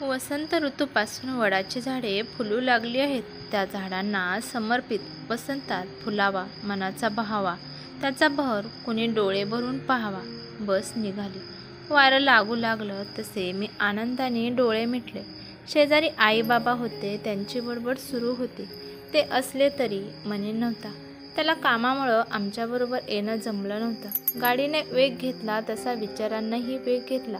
वसंत ऋतूपासून वडाची झाडे फुलू लागली आहेत. त्या झाडांना समर्पित वसंतात फुलावा मनाचा बहावा, त्याचा बहर कुणी डोळे भरून पाहावा. बस निघाली. वारं लागू लागलं तसे मी आनंदाने डोळे मिटले. शेजारी आई बाबा होते. त्यांची बडबड सुरू होती. ते असले तरी मनी नव्हता. त्याला कामामुळं आमच्याबरोबर येणं जमलं नव्हतं. गाडीने वेग घेतला तसा विचारांनाही वेग घेतला.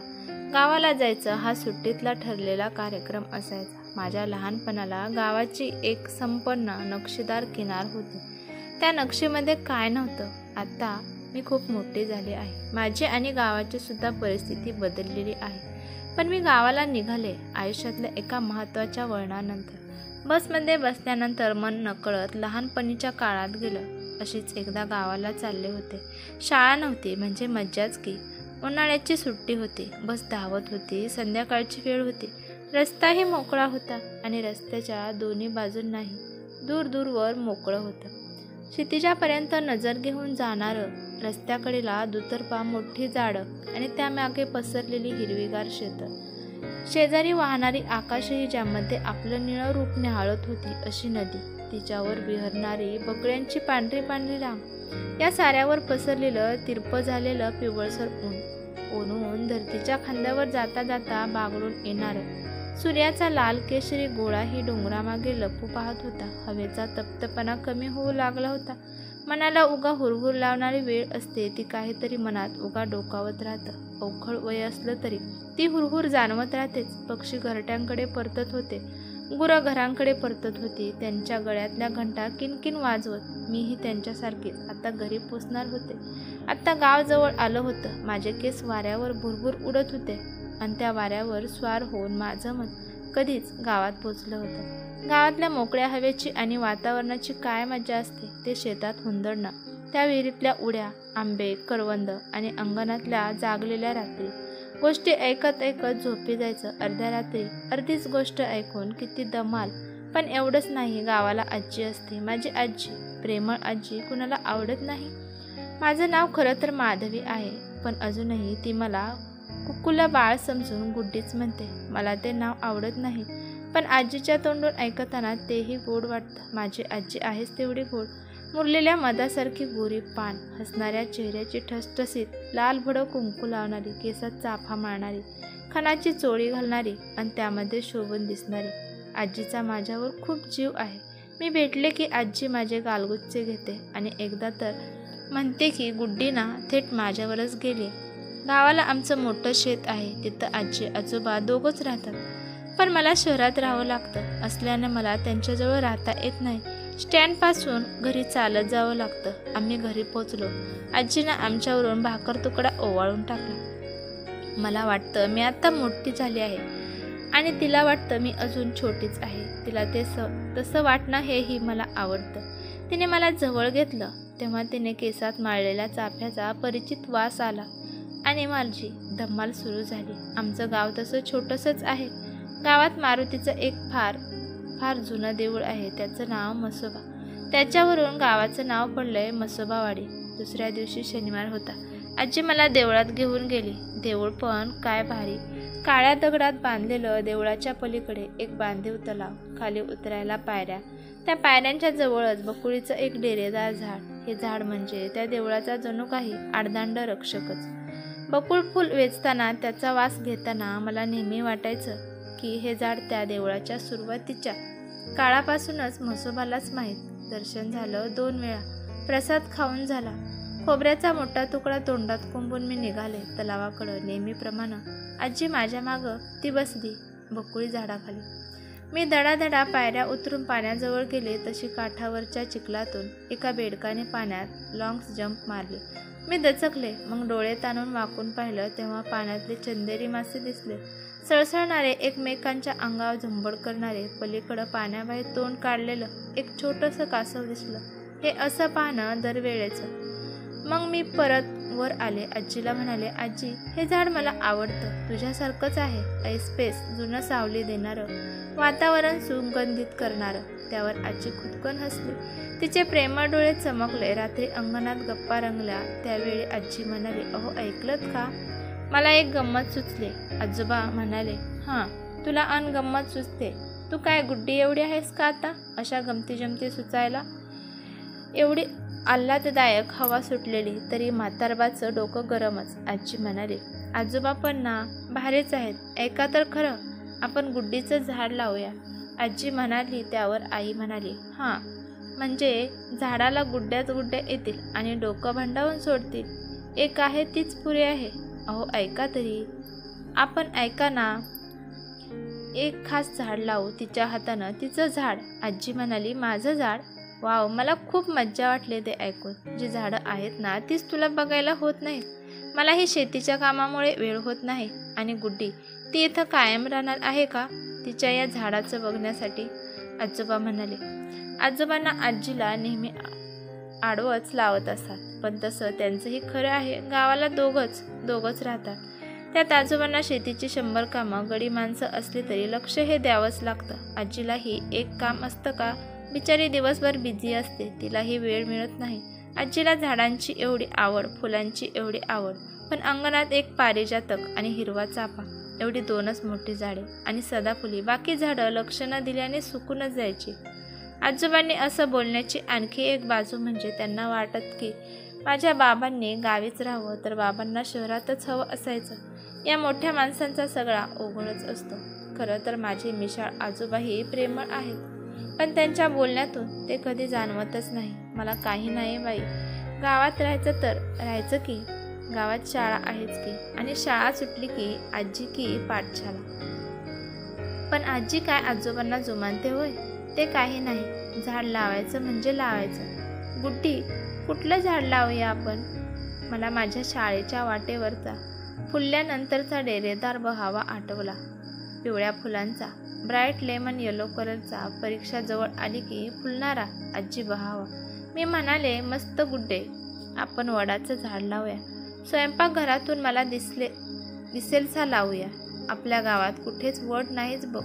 गावाला जायचं हा सुट्टीतला ठरलेला कार्यक्रम असायचा. माझ्या लहानपणाला गावाची एक संपन्न नक्षीदार किनार होती. त्या नक्षीमध्ये काय नव्हतं. आता मी खूप मोठी झाली आहे. माझी आणि गावाची सुद्धा परिस्थिती बदललेली आहे. पण मी गावाला निघाले आयुष्यातल्या एका महत्त्वाच्या वळणानंतर. बसमध्ये बसल्यानंतर मन नकळत लहानपणीच्या काळात गेलं. अशीच एकदा गावाला चालले होते. शाळा नव्हती म्हणजे मज्जाच की. उन्हाळ्याची सुट्टी होती. बस धावत होती. संध्याकाळची वेळ होती. रस्ताही मोकळा होता आणि रस्त्याच्या दोन्ही बाजूंनाही दूर दूरवर मोकळं होतं. क्षितिजापर्यंत नजर घेऊन जाणारं. रस्त्याकडेला दुतर्फा मोठी झाडं आणि त्यामागे पसरलेली हिरवीगार शेतं. शेजारी वाहणारी आकाशही ज्यामध्ये आपलं निळं रूप न्याहाळत होती अशी नदी. तिच्यावर विहरणारी बगळ्यांची पांढरी पांढरी रांग. या साऱ्यावर पसरलेलं तिरपं झालेलं पिवळसर ऊन. ओनून धरतीच्या खांद्यावर जाता जाता बागडून येणारं सूर्याचा लाल केशरी गोळाही डोंगरामागे लपू पाहत होता. हवेचा तप्तपणा कमी होऊ लागला होता. मनाला उगा हुरहुर लावणारी वेळ असते ती. काहीतरी मनात उगा डोकावत राहतं. अवखळ वय असलं तरी ती हुरहुर जाणवत राहतेच. पक्षी घरट्यांकडे परतत होते. गुरं घरांकडे परतत होती. त्यांच्या गळ्यातल्या घंटा किनकिन वाजवत मीही त्यांच्यासारखीच आता घरी पोचणार होते. आत्ता गाव जवळ आलं होतं. माझे केस वाऱ्यावर भुरभुर उडत होते आणि त्या वाऱ्यावर स्वार होऊन माझं मन कधीच गावात पोचलं होतं. गावातल्या मोकळ्या हवेची आणि वातावरणाची काय मजा असते. ते शेतात हुंदडणं, त्या विहिरीतल्या उड्या, आंबे, करवंद आणि अंगणातल्या जागलेल्या रात्री. गोष्टी ऐकत ऐकत झोपी जायचं. अर्ध्या रात्री अर्धीच गोष्ट ऐकून किती धमाल. पण एवढंच नाही. गावाला आजी असते. माझी आजी, प्रेमळ आजी. कुणाला आवडत नाही. माझं नाव खरं तर माधवी आहे. पण अजूनही ती मला कुकुला बाळ समजून गुड्डीच म्हणते. मला ते नाव आवडत नाही. पण आजीच्या तोंडून ऐकताना तेही गोड वाटतं. माझी आजी आहेच तेवढी गोड. मुरलेल्या मधासारखी गोरी पान, हसणाऱ्या चेहऱ्याची ठसठसीत लाल भडक कुंकू लावणारी, केसात चाफा मारणारी, खणाची चोळी घालणारी आणि त्यामध्ये शोभून दिसणारी. आजीचा माझ्यावर खूप जीव आहे. मी भेटले की आजी माझे गालगुच्चे घेते आणि एकदा तर म्हणते की गुड्डीना थेट माझ्यावरच गेली. गावाला आमचं मोठं शेत आहे. तिथं आजी आजोबा दोघंच राहतात. पण मला शहरात राहावं लागतं असल्यानं मला त्यांच्याजवळ राहता येत नाही. स्टँडपासून घरी चालत जावं लागतं. आम्ही घरी पोचलो. आजीनं आमच्यावरून भाकर तुकडा ओवाळून टाकला. मला वाटतं मी आता मोठी झाली आहे आणि तिला वाटतं मी अजून छोटीच आहे. तिला तसं वाटणं हेही मला आवडतं. तिने मला जवळ घेतलं तेव्हा तिने केसात माळलेल्या चाफ्याचा परिचित वास आला आणि माझी धम्माल सुरू झाली. आमचं गाव तसं छोटंसंच आहे. गावात मारुतीचं एक फार फार जुनं देऊळ आहे. त्याचं नाव म्हसोबा. त्याच्यावरून गावाचं नाव पडलंय म्हसोबावाडी. दुसऱ्या दिवशी शनिवार होता. आजी मला देवळात घेऊन गेली. देऊळ पण काय भारी. काळ्या दगडात बांधलेलं. देवळाच्या पलीकडे एक बांधीव तलाव. खाली उतरायला पायऱ्या. त्या पायऱ्यांच्या जवळच बकुळीचं एक डेरेदार झाड. हे झाड म्हणजे त्या देवळाचा जणू काही आडदांड रक्षकच. बकुळ फूल वेचताना, त्याचा वास घेताना मला नेहमी वाटायचं की हे झाड त्या देवळाच्या सुरुवातीच्या काळापासूनच म्हसोबालाच माहीत. दर्शन झालं 2 वेळा. प्रसाद खाऊन झाला. खोबऱ्याचा मोठा तुकडा तोंडात कोंबून मी निघाले तलावाकडं. नेहमीप्रमाणे आजी माझ्या मागं ती बसली बकुळी झाडाखाली. मी धडाधडा पायऱ्या उतरून पाण्याजवळ गेले तशी काठावरच्या चिखलातून एका बेडकाने पाण्यात लॉंग जंप मारले. मी दचकले. मग डोळे ताणून वाकून पाहिलं तेव्हा पाण्यातले चंदेरी मासे दिसले. सळसळणारे, एकमेकांच्या अंगावर झंबड करणारे. पलीकडं पाण्याबाहेर तोंड काढलेलं एक छोटंसं कासव दिसलं. हे असं पाहणं दरवेळेचं. मग मी परत वर आले. आजीला म्हणाले, आजी हे झाड मला आवडतं. तुझ्यासारखंच आहे. ऐसपेस जुनं सावली देणारं, वातावरण सुगंधित करणारं. त्यावर आजी खुदकन हसली. तिचे प्रेमळ डोळे चमकले. रात्री अंगणात गप्पा रंगल्या त्यावेळी आजी म्हणाली, अहो ऐकलत का? मला एक गंमत सुचली. आजोबा म्हणाले, हां तुला गंमत सुचते. तू काय गुड्डी एवढी आहेस का आता अशा गमती जमती सुचायला? एवढी आल्हाददायक हवा सुटलेली तरी म्हातारबाचं डोकं गरमच. आजी म्हणाली, आजोबा पण ना भारीच आहेत. ऐका तर खरं, आपण गुड्डीचं झाड लावूया. आजी म्हणाली. त्यावर आई म्हणाली, हां म्हणजे झाडाला गुड्ड्याच गुड्ड्या येतील आणि डोकं भांडावून सोडतील. एक आहे तीच पुरी आहे. अहो ऐका तरी. आपण ऐका ना, एक खास झाड लावू तिच्या हातानं, तिचं झाड. आजी म्हणाली, माझं झाड? वाव, मला खूप मज्जा वाटली ते ऐकून. जी झाडं आहेत ना तीच तुला बघायला होत नाहीत. मला ही शेतीच्या कामामुळे वेळ होत नाही. आणि गुड्डी ती इथं कायम राहणार आहे का तिच्या या झाडाचं बघण्यासाठी? आजोबा म्हणाले. आजोबांना आजीला नेहमी आडवंच लावत असतात, पण तसं त्यांचंही खरं आहे. गावाला दोघंच राहतात. त्यात आजोबांना शेतीची 100 कामं, गडी माणसं असली तरी लक्ष हे द्यावंच लागतं. आजीलाही एक काम असतं का? बिचारी दिवसभर बिझी असते, तिलाही वेळ मिळत नाही. आजीला झाडांची एवढी आवड, फुलांची एवढी आवड, पण अंगणात एक पारिजातक आणि हिरवा चाफा एवढी 2च मोठी झाडे आणि सदाफुली. बाकी झाडं लक्ष न दिल्याने सुकूनच जायची. आजोबांनी असं बोलण्याची आणखी एक बाजू म्हणजे त्यांना वाटत की माझ्या बाबांनी गावीच राहावं, तर बाबांना शहरातच हवं असायचं. या मोठ्या माणसांचा सगळा ओघळच असतो. खरं तर माझे मिशाळ आजोबाही प्रेमळ आहेत, पण त्यांच्या बोलण्यातून ते कधी जाणवतच नाही. मला काही नाही बाई, गावात राहायचं तर राहायचं की, गावात शाळा आहेच की, आणि शाळा सुटली की आजी की पाठशाला. पण आजी काय आजोबांना जुमानते होय? ते काही नाही. झाड लावायचं म्हणजे लावायचं. गुड्डी, कुठलं झाड लावूया आपण? मला माझ्या शाळेच्या वाटेवरचा फुलल्यानंतरचा डेरेदार बहावा आठवला. पिवळ्या फुलांचा, ब्राईट लेमन येलो कलरचा. परीक्षा जवळ आली की फुलणारा आजी बहावा. मी म्हणाले, मस्त गुड्डे, आपण वडाचं झाड लावूया. स्वयंपाकघरातून मला दिसेलसा लावूया. आपल्या गावात कुठेच वड नाहीच बघ.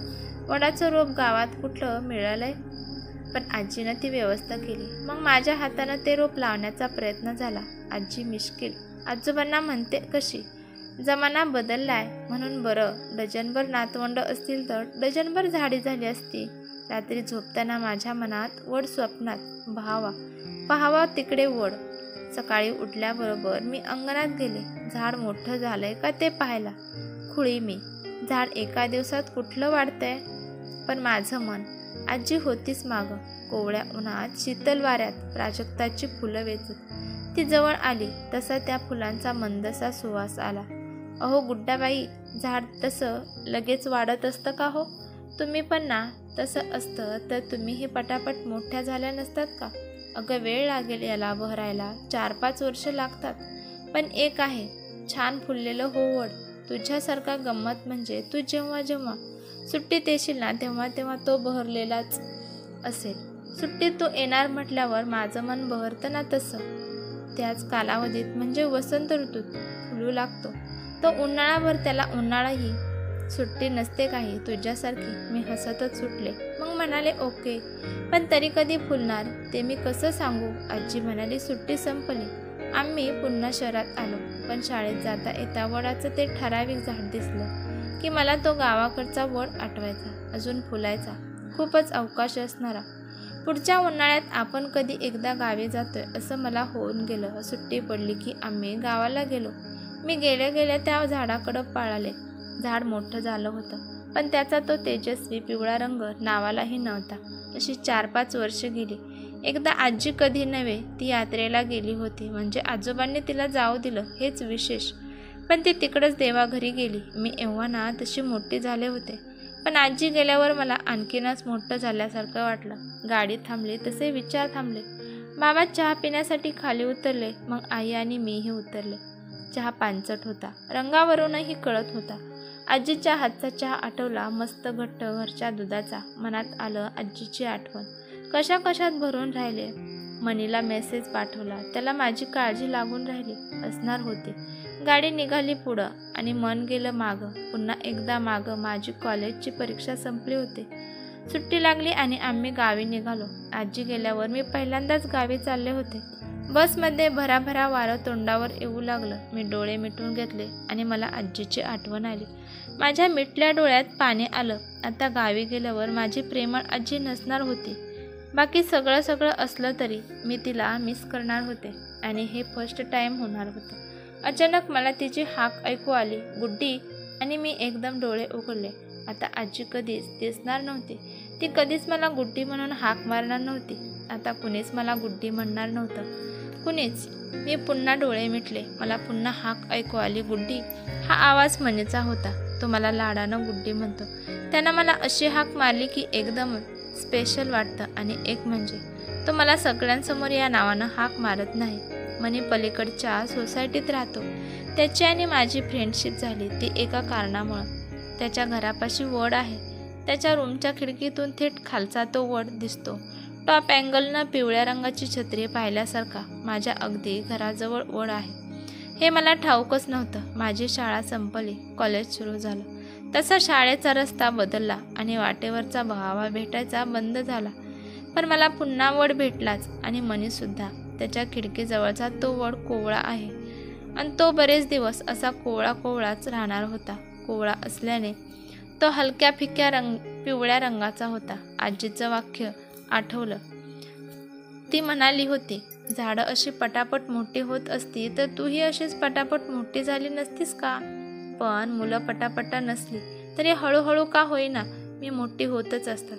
वडाचं रोप गावात कुठलं मिळालंय? पण आजीनं ती व्यवस्था केली. मग माझ्या हातानं ते रोप लावण्याचा प्रयत्न झाला. आजी मिश्किल. आजोबांना म्हणते कशी, जमाना बदललाय म्हणून बरं. डझनभर नातवंड असतील तर डझनभर झाडी झाली असती. रात्री झोपताना माझ्या मनात वड, स्वप्नात पहावा तिकडे वड. सकाळी उठल्याबरोबर मी अंगणात गेले. झाड मोठं झालंय का ते पाहायला. खुळी मी. झाड एका दिवसात कुठलं वाढतंय? पण माझं मन. आजी होतीच मागं. कोवळ्या उन्हात शीतल वाऱ्यात प्राजक्ताची फुलं वेचत ती जवळ आली तसा त्या फुलांचा मंदसा सुवास आला. अहो गुड्डाबाई, झाड तसं लगेच वाढत असतं का हो? तुम्ही पण ना, तसं असतं तर तुम्हीही पटापट मोठ्या झाल्या नसतात का? अगं वेळ लागेल याला बहरायला, 4-5 वर्ष लागतात. पण एक आहे, छान फुललेलं हो वड. तुझ्यासारखा गंमत म्हणजे तू जेव्हा जेव्हा सुट्टीत येशील ना तेव्हा तेव्हा तो बहरलेलाच असेल. सुट्टीत तो येणार म्हटल्यावर माझं मन बहरतं ना तसं. त्याच कालावधीत म्हणजे वसंत ऋतूत फुलू लागतो तो. उन्हाळाभर त्याला उन्हाळाही सुट्टी नसते काही. तुझ्यासारखी. मी हसतच सुटले. मग म्हणाले, ओके, पण तरी कधी फुलणार ते मी कसं सांगू? आजी म्हणाली, सुट्टी संपली. आम्ही पुन्हा शहरात आलो. पण शाळेत जाता येता वडाचं ते ठराविक झाड दिसलं की मला तो गावाकडचा वड आठवायचा. अजून फुलायचा. खूपच अवकाश असणारा. पुढच्या उन्हाळ्यात आपण कधी एकदा गावी जातोय असं मला होऊन गेलं. सुट्टी पडली की आम्ही गावाला गेलो. मी गेल्या गेल्या त्या झाडाकडं पळाले. झाड मोठं झालं होतं, पण त्याचा तो तेजस्वी पिवळा रंग नावालाही नव्हता. अशी 4-5 वर्ष गेली. एकदा आजी कधी नव्हे ती यात्रेला गेली होती, म्हणजे आजोबांनी तिला जाऊ दिलं हेच विशेष. पण ती तिकडंच देवाघरी गेली. मी एव्हा ना तशी मोठी झाले होते, पण आजी गेल्यावर मला आणखीनच मोठं झाल्यासारखं वाटलं. गाडी थांबली तसे विचार थांबले. बाबा चहा पिण्यासाठी खाली उतरले. मग आई आणि मीही उतरले. चहा पांचट होता, रंगावरूनही कळत होता. आजीच्या हातचा चहा आठवला, मस्त घट्ट घरच्या दुधाचा. मनात आलं आजीची आठवण. कशा कशात भरून राहिले. मनीला मेसेज पाठवला. त्याला माझी काळजी लागून राहिली असणार होती. गाडी निघाली पुढं आणि मन गेलं मागं. पुन्हा एकदा मागं. माझी कॉलेजची परीक्षा संपली होती. सुट्टी लागली आणि आम्ही गावी निघालो. आजी गेल्यावर मी पहिल्यांदाच गावी चालले होते. बसमध्ये भराभरा वारं तोंडावर येऊ लागलं. मी डोळे मिटून घेतले आणि मला आजीची आठवण आली. माझ्या मिटल्या डोळ्यात पाणी आलं. आता गावी गेल्यावर माझी प्रेमळ आजी नसणार होती. बाकी सगळं असलं तरी मी तिला मिस करणार होते आणि हे फर्स्ट टाईम होणार होतं. अचानक मला तिची हाक ऐकू आली, गुड्डी, आणि मी एकदम डोळे उघडले. आता आजी कधीच दिसणार नव्हती. ती कधीच मला गुड्डी म्हणून हाक मारणार नव्हती. आता कुणीच मला गुड्डी म्हणणार नव्हतं, कुणीच. मी पुन्हा डोळे मिटले. मला पुन्हा हाक ऐकू आली, गुड्डी. हा आवाज मनीचा होता. तो मला लाडानं गुड्डी म्हणतो. त्यानं मला अशी हाक मारली की एकदम स्पेशल वाटतं. आणि एक म्हणजे तो मला सगळ्यांसमोर या नावानं हाक मारत नाही. मनी पलीकडच्या सोसायटीत राहतो. त्याची आणि माझी फ्रेंडशिप झाली ती एका कारणामुळं. त्याच्या घरापाशी वड आहे. त्याच्या रूमच्या खिडकीतून थेट खालचा तो वड दिसतो. टॉप अँगलनं पिवळ्या रंगाची छत्री पाहिल्यासारखा माझ्या अगदी घराजवळ वड आहे. हे मला ठाऊकच नव्हतं. माझी शाळा संपली, कॉलेज सुरू झालं. तसा शाळेचा रस्ता बदलला आणि वाटेवरचा बहावा भेटायचा बंद झाला. पण मला पुन्हा वड भेटलाच आणि मनीसुद्धा. त्याच्या खिडकीजवळचा तो वड कोवळा आहे आणि तो बरेच दिवस असा कोवळाच राहणार होता. कोवळा असल्याने तो हलक्या फिक्या पिवळ्या रंगाचा होता. आजीचं वाक्य आठवलं. ती म्हणाली होती, झाडं अशी पटापट मोठी होत असती तर तूही अशीच पटापट मोठी झाली नसतीस का? पण मुलं पटापटा नसली तरी हळूहळू का होईना मी मोठी होतच असतात.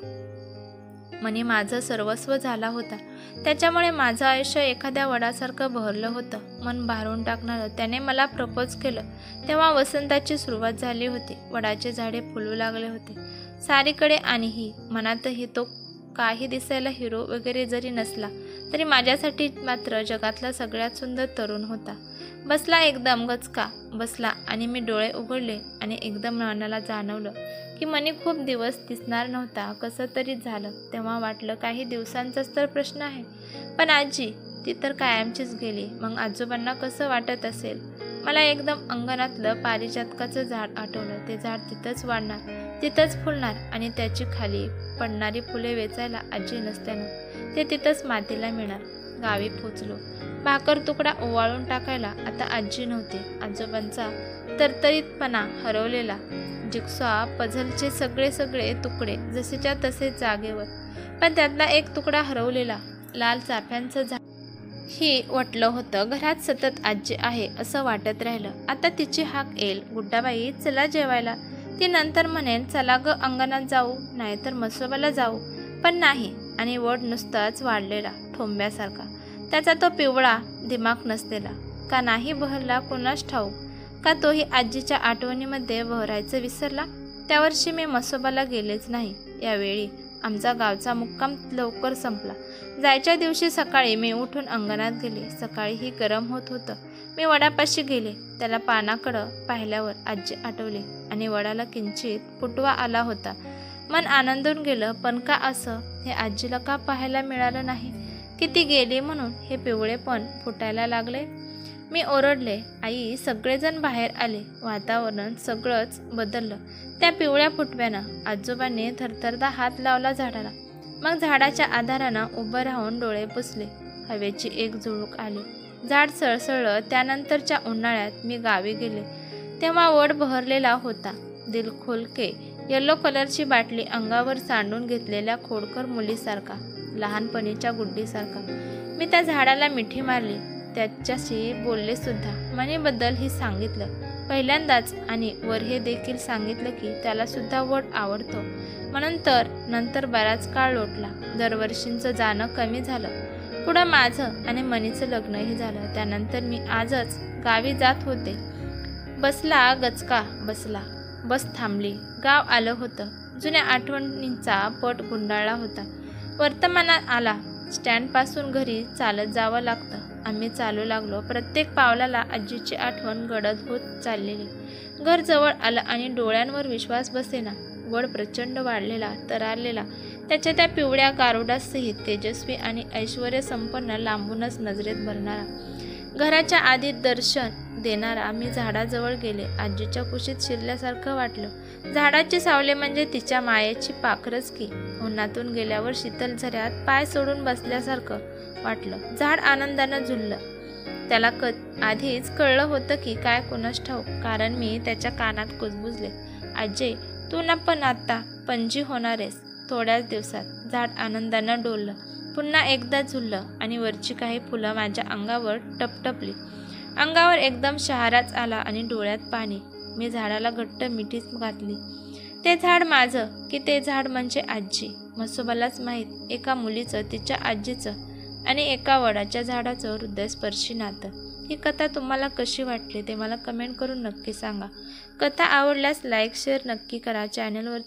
मनी माझं सर्वस्व झाला होता. त्याच्यामुळे माझं आयुष्य एखाद्या वडासारखं बहरलं होतं. मन भारून टाकणारं. त्याने मला प्रपोज केलं तेव्हा वसंताची सुरुवात झाली होती. वडाचे झाडे फुलू लागले होते सारीकडे. आणि मनातही तो काही दिसायला हिरो वगैरे जरी नसला तरी माझ्यासाठी मात्र जगातला सगळ्यात सुंदर तरुण होता. बसला एकदम गचका बसला आणि मी डोळे उघडले आणि एकदम मनाला जाणवलं की मनी खूप दिवस दिसणार नव्हता. कसं तरी झालं. तेव्हा वाटलं काही दिवसांचाच तर प्रश्न आहे. पण आजी ती तर कायमचीच गेली. मग आजोबांना कसं वाटत असेल? मला एकदम अंगणातलं पारिजातकाचं झाड आठवलं. ते झाड तिथंच वाढणार, तिथंच फुलणार आणि त्याची खाली पडणारी फुले वेचायला आजी नसल्यानं ते तिथंच मातीला मिळणार. गावी पोचलो. भाकर तुकडा ओवाळून टाकायला आता आजी नव्हती. आजोबांचा तरतरीतपणा हरवलेला. जिक्सॉ पझलचे सगळे तुकडे जसेच्या तसे जागेवर. पण त्यातला एक तुकडा हरवलेला. लाल चाफ्यांचं झाड ही वाटलं होतं. घरात सतत आजी आहे असं वाटत राहिलं. आता तिची हाक येईल, गुड्डाबाई चला जेवायला. ती नंतर म्हणेल, चला ग अंगणात जाऊ, नाहीतर मसोबाला जाऊ. पण नाही. आणि वड नुसताच वाढलेला ठोंब्यासारखा. त्याचा तो पिवळा दिमाग नसलेला. का नाही बहरला कुणास ठाऊक. का तोही आजीच्या आठवणीमध्ये बहरायचं विसरला. त्या वर्षी मी मसोबाला गेलेच नाही. यावेळी आमचा गावचा मुक्काम लवकर संपला. जायच्या दिवशी सकाळी मी उठून अंगणात गेले. सकाळीही गरम होत होतं. मी वडापाशी गेले. त्याला पानाकडं पाहिल्यावर आजी आठवली आणि वडाला किंचित फुटवा आला होता. मन आनंदून गेलं. पण का असं? हे आजीला का पाहायला मिळालं नाही? किती गेली म्हणून हे पिवळेपण फुटायला लागले? मी ओरडले. आई, सगळेजण बाहेर आले. वातावरण सगळंच बदललं त्या पिवळ्या फुटव्यानं. आजोबांनी थरथरता हात लावला झाडाला. मग झाडाच्या आधारानं उभं राहून डोळे पुसले. हवेची एक झुळूक आली. झाड सळसळलं. त्यानंतरच्या उन्हाळ्यात मी गावी गेले तेव्हा वड बहरलेला होता. दिल खोलके येलो कलरची बाटली अंगावर सांडून घेतलेल्या खोडकर मुलीसारखा, लहानपणीच्या गुड्डीसारखा. मी त्या झाडाला मिठी मारली. त्याच्याशी बोलले सुद्धा. मनीबद्दल ही सांगितलं पहिल्यांदाच. आणि वर हे देखील सांगितलं की त्याला सुद्धा वड आवडतो म्हणून. नंतर बराच काळ लोटला. दरवर्षींचं जाणं कमी झालं. पुढं माझं आणि मनीचं लग्नही झालं. त्यानंतर मी आजच गावी जात होते. बसला गचका बसला. बस थांबली. गाव आलं होतं. जुन्या आठवणींचा पट गुंडाळला होता. वर्तमानात आला. स्टँडपासून घरी चालत जावं लागतं. आम्ही चालू लागलो. प्रत्येक पावलाला आजीची आठवण गडद होत चाललेली. घर जवळ आलं आणि डोळ्यांवर विश्वास बसेना. वड प्रचंड वाढलेला, तरारलेला. त्याच्या त्या पिवळ्या गारुडासहित तेजस्वी आणि ऐश्वर्य संपन्न लांबूनच नजरेत भरणारा. घराच्या आधी दर्शन देणारा. मी झाडाजवळ गेले. आजीच्या कुशीत शिरल्यासारखं वाटलं. झाडाची सावली म्हणजे तिच्या मायेची पाखरच की. उन्हातून गेल्यावर शीतल झऱ्यात पाय सोडून बसल्यासारखं वाटलं. झाड आनंदानं झुललं. त्याला आधीच कळलं होतं की काय कुणास ठाऊक. कारण मी त्याच्या कानात कुजबुजले. आजे तू ना पण आता पणजी होणारेस. थोड्याच दिवसात झाड आनंदानं डोललं, पुन्हा एकदा झुललं आणि वरची काही फुलं माझ्या अंगावर टपटपली. अंगावर एकदम शहाराच आला आणि डोळ्यात पाणी. मी झाडाला घट्ट मिठीच घातली. ते झाड माझं की ते झाड म्हणजे आजी. म्हसोबालाच माहीत, एका मुलीचं, तिच्या आजीचं आणि एका वडाच्या झाडाचं हृदयस्पर्शी नातं. ही कथा तुम्हाला कशी वाटली ते मला कमेंट करून नक्की सांगा. कथा आवडल्यास लाईक शेअर नक्की करा. चॅनलवरती